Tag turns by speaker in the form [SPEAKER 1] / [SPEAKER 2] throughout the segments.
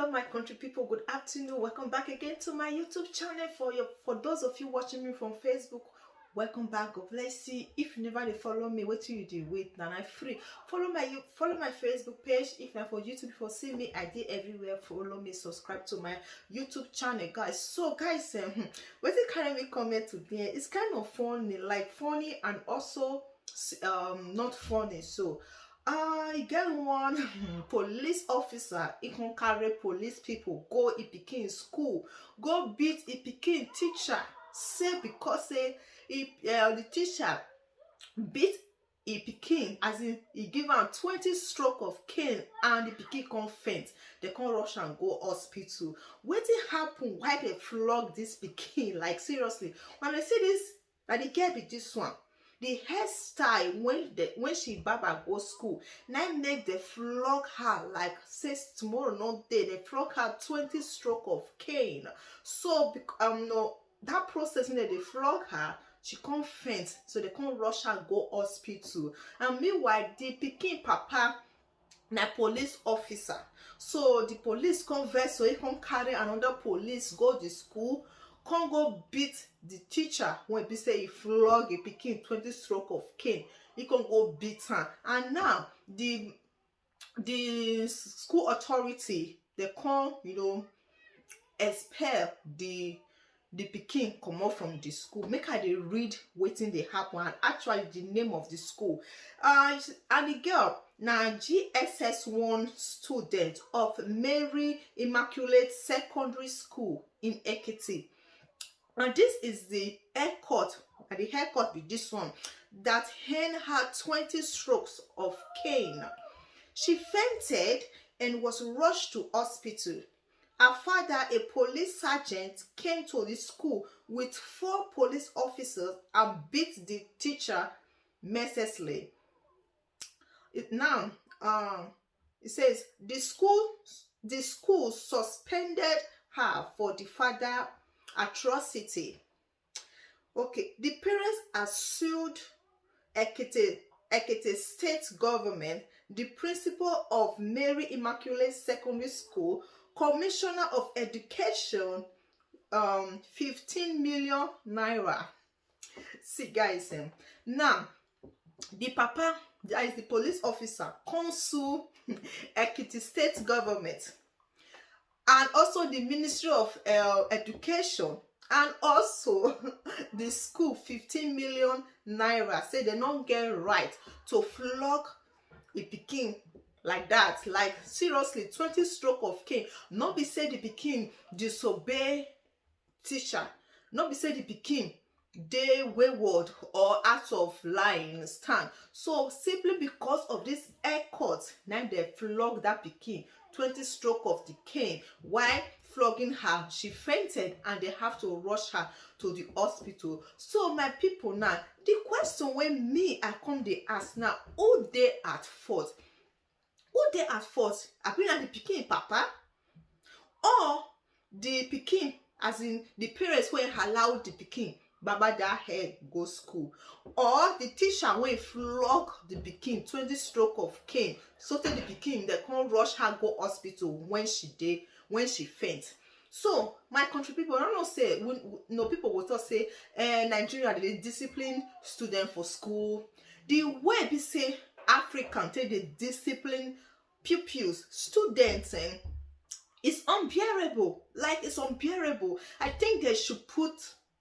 [SPEAKER 1] Hello my country people, good afternoon. Welcome back again to my YouTube channel. For those of you watching me from Facebook, welcome back. God bless you. If you never follow me, what you do wait now I free. Follow my Facebook page. If not for YouTube, for see me, I did everywhere. Follow me, subscribe to my YouTube channel, guys. So guys, what it kind of me comment today? It's kind of funny, like funny and also not funny. So I get one police officer. He can carry police people go e pikin school, go beat e pikin teacher. Say because the teacher beat e pikin, as in he give am 20 stroke of cane and the pikin come faint. They come rush and go hospital. Wetin happen? Why they flog this pikin? Like seriously, when I see this, that the girl be this one. The hairstyle when she baba go school, now make they flog her like says tomorrow not day. They flog her 20 stroke of cane. So no, that process when they flog her, she can't faint. So they can't rush her go hospital. And meanwhile, the pikin papa na police officer. So the police come vex, so he come carry another police go the school. Can't go beat the teacher when he say he flog a pikin 20 stroke of cane. He can go beat her. And now the school authority, they come, expel the pikin come out from the school. Make her they read wetin dey happen and actually the name of the school. And the girl na GSS1 student of Mary Immaculate Secondary School in Ekiti. And this is the haircut, and the haircut be this one, that hand her 20 strokes of cane. She fainted and was rushed to hospital. Her father, a police sergeant, came to the school with 4 police officers and beat the teacher mercilessly. It says the school suspended her for the father atrocity. Okay, the parents are sued Ekiti state government, the principal of Mary Immaculate Secondary School, commissioner of education, 15 million naira. See guys, now the papa, that is the police officer, come sue Ekiti state government and also the Ministry of Education and also the school 15 million naira. Say they don't get right to flog a pikin like that. Like seriously, 20 stroke of cane. Not be say the pikin disobey teacher. Not be say the pikin dey wayward or out of line stand. So simply because of this haircut, now they flog that pikin 20 stroke of the cane. Why flogging her? She fainted and they have to rush her to the hospital. So my people, now the question when me I come they ask now, who they at fault? Who they at fault? I bring the pikin papa or the pikin, as in the parents when allow the pikin baba that head go school, or the teacher when flog the pikin 20 stroke of cane, so tell the pikin they can't rush her go hospital when she faint. So my country people, I don't know say people will talk say Nigeria they discipline student for school. The way they say African take the discipline pupils, students, it's unbearable. Like it's unbearable. I think they should put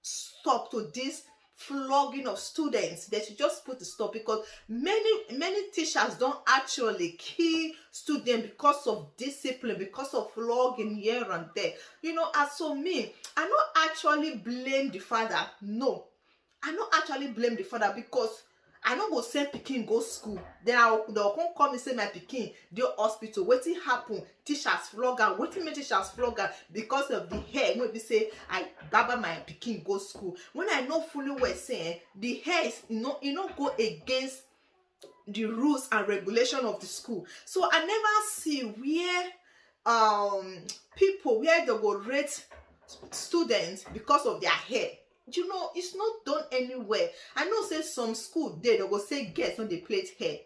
[SPEAKER 1] stop to this flogging of students. They should just put a stop, because many teachers don't actually kill students because of discipline, because of flogging here and there. As for me, I don't actually blame the father. No, I don't actually blame the father, because I don't go send pikin go school. Then they'll come and say my pikin dey hospital. Wetin happen? Teachers flog her. Wetin make teachers flog her? Because of the hair. When we say I baba my pikin go school. When I know fully well saying the hair is go against the rules and regulation of the school. So I never see where people where they go rate students because of their hair. It's not done anywhere. I know say some school they go say girls when they plait hair.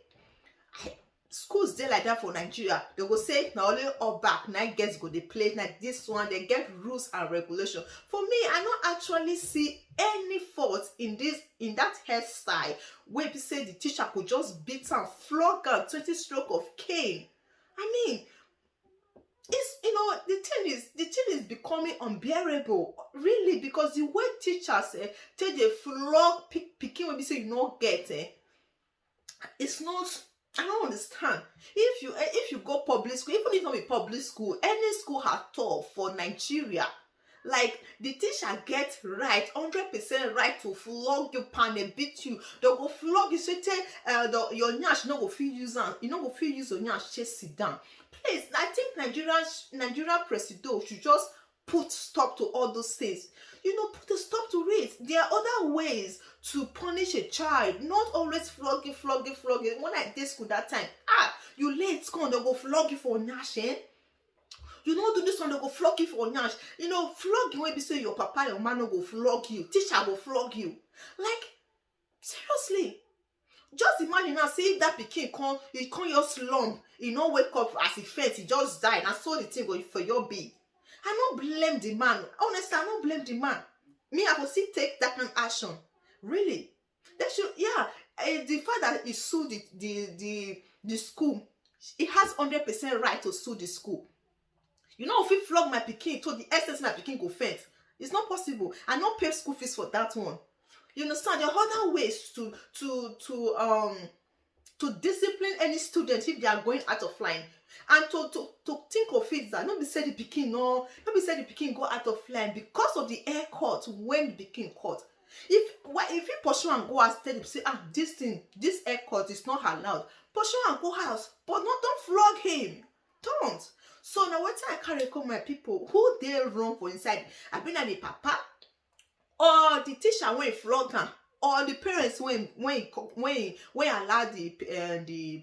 [SPEAKER 1] schools dey like that for Nigeria. They go say na only all back na girls go dey play, na this one they get rules and regulation. For me, I don't actually see any fault in that hairstyle wey be say the teacher could just beat am, flog am 20 stroke of cane. I mean, it's, you know, the thing is becoming unbearable, really, because the way teachers take dey flog pikin wey be say you no get, it's not, I don't understand. If you go public school, even if not be public school, any school at all for Nigeria, like the teacher get right, 100% right to flog you, pan and beat you. They go flog you, say your nyash no go fit use am, you no go fit use your nyash just sit down. Please, I think Nigeria president should just put stop to all those things. You know, put a stop to it. There are other ways to punish a child, not always flogging. When I did school that time, you late school, they go flog you for nyash, You don't do this one, they go flog you for nyash. You know, flogging when be say your papa, your man no go flog you, teacher go flog you. Like, seriously. Just imagine now, see if that pikin come your slump, he no wake up as he faint, he just die, and so the thing go for your be. I don't blame the man. Honestly, I don't blame the man. Me, I will still take that kind of action. Really. They should, yeah. The fact that he sued the school, he has 100% right to sue the school. You know, if he flog my pikin to the essence my pikin go faint, it's not possible. I not pay school fees for that one. You understand? There are other ways to discipline any student if they are going out of line. And to think of it that not be said the pikin go out of line because of the air cut when the pikin cut. If you pursue and go out, tell him say, this air cut is not allowed. Pursue and go house, but don't flog him. Don't. So now what I carry come my people who they wrong for inside. I been at the papa or the teacher when flog am, or the parents when allow the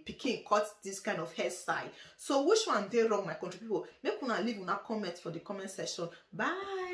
[SPEAKER 1] pikin cut this kind of hairstyle. So which one they wrong, my country people? Make una leave una comment for the comment section. Bye.